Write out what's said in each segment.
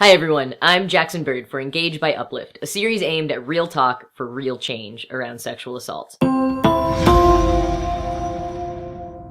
Hi everyone, I'm Jackson Bird for Engage by Uplift, a series aimed at real talk for real change around sexual assault.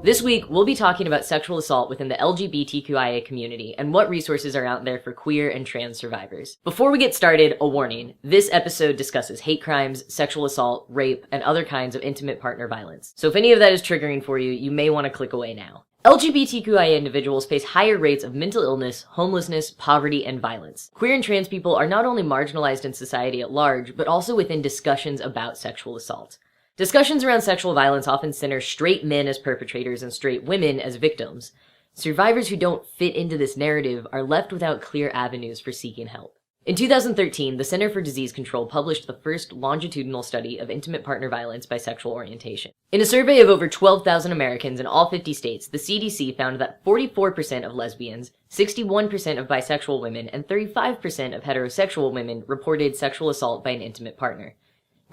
This week, we'll be talking about sexual assault within the LGBTQIA community and what resources are out there for queer and trans survivors. Before we get started, a warning. This episode discusses hate crimes, sexual assault, rape, and other kinds of intimate partner violence. So if any of that is triggering for you, you may want to click away now. LGBTQIA individuals face higher rates of mental illness, homelessness, poverty, and violence. Queer and trans people are not only marginalized in society at large, but also within discussions about sexual assault. Discussions around sexual violence often center straight men as perpetrators and straight women as victims. Survivors who don't fit into this narrative are left without clear avenues for seeking help. In 2013, the Center for Disease Control published the first longitudinal study of intimate partner violence by sexual orientation. In a survey of over 12,000 Americans in all 50 states, the CDC found that 44% of lesbians, 61% of bisexual women, and 35% of heterosexual women reported sexual assault by an intimate partner.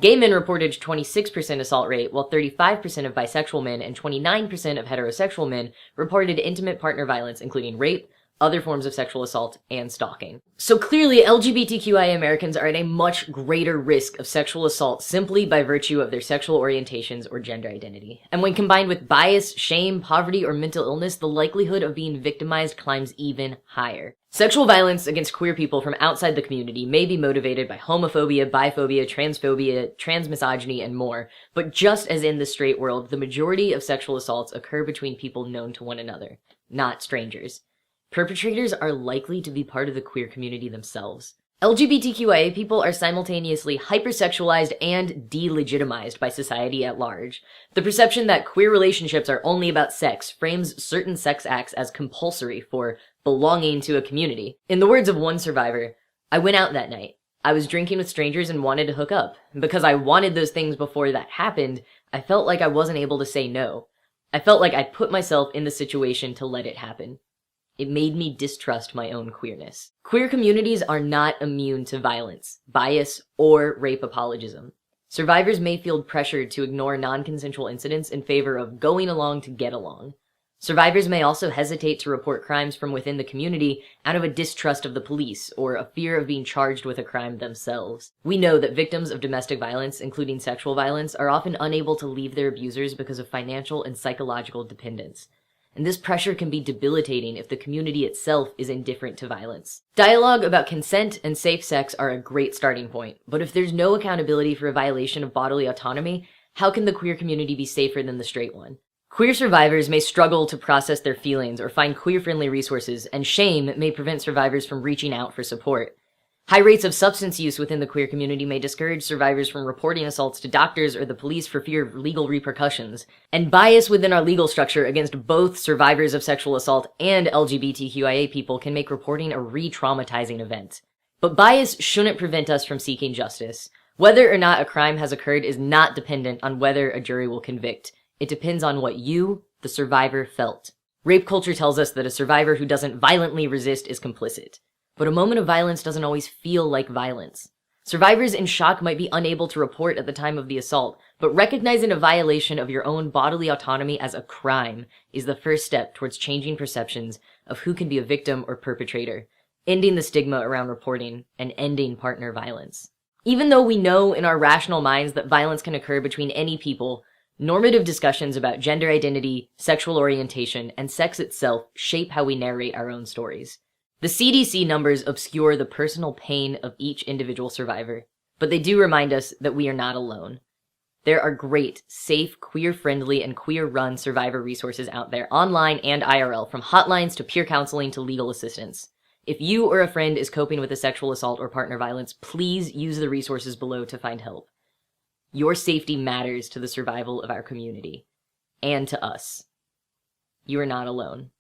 Gay men reported a 26% assault rate, while 35% of bisexual men and 29% of heterosexual men reported intimate partner violence, including rape, other forms of sexual assault, and stalking. So clearly, LGBTQIA Americans are at a much greater risk of sexual assault simply by virtue of their sexual orientations or gender identity. And when combined with bias, shame, poverty, or mental illness, the likelihood of being victimized climbs even higher. Sexual violence against queer people from outside the community may be motivated by homophobia, biphobia, transphobia, transmisogyny, and more, but just as in the straight world, the majority of sexual assaults occur between people known to one another, not strangers. Perpetrators are likely to be part of the queer community themselves. LGBTQIA people are simultaneously hypersexualized and delegitimized by society at large. The perception that queer relationships are only about sex frames certain sex acts as compulsory for belonging to a community. In the words of one survivor, "I went out that night. I was drinking with strangers and wanted to hook up. And because I wanted those things before that happened, I felt like I wasn't able to say no. I felt like I'd put myself in the situation to let it happen. It made me distrust my own queerness." Queer communities are not immune to violence, bias, or rape apologism. Survivors may feel pressured to ignore non-consensual incidents in favor of going along to get along. Survivors may also hesitate to report crimes from within the community out of a distrust of the police or a fear of being charged with a crime themselves. We know that victims of domestic violence, including sexual violence, are often unable to leave their abusers because of financial and psychological dependence. And this pressure can be debilitating if the community itself is indifferent to violence. Dialogue about consent and safe sex are a great starting point, but if there's no accountability for a violation of bodily autonomy, how can the queer community be safer than the straight one? Queer survivors may struggle to process their feelings or find queer-friendly resources, and shame may prevent survivors from reaching out for support. High rates of substance use within the queer community may discourage survivors from reporting assaults to doctors or the police for fear of legal repercussions. And bias within our legal structure against both survivors of sexual assault and LGBTQIA people can make reporting a re-traumatizing event. But bias shouldn't prevent us from seeking justice. Whether or not a crime has occurred is not dependent on whether a jury will convict. It depends on what you, the survivor, felt. Rape culture tells us that a survivor who doesn't violently resist is complicit. But a moment of violence doesn't always feel like violence. Survivors in shock might be unable to report at the time of the assault, but recognizing a violation of your own bodily autonomy as a crime is the first step towards changing perceptions of who can be a victim or perpetrator, ending the stigma around reporting, and ending partner violence. Even though we know in our rational minds that violence can occur between any people, normative discussions about gender identity, sexual orientation, and sex itself shape how we narrate our own stories. The CDC numbers obscure the personal pain of each individual survivor, but they do remind us that we are not alone. There are great, safe, queer-friendly, and queer-run survivor resources out there, online and IRL, from hotlines to peer counseling to legal assistance. If you or a friend is coping with a sexual assault or partner violence, please use the resources below to find help. Your safety matters to the survival of our community, and to us. You are not alone.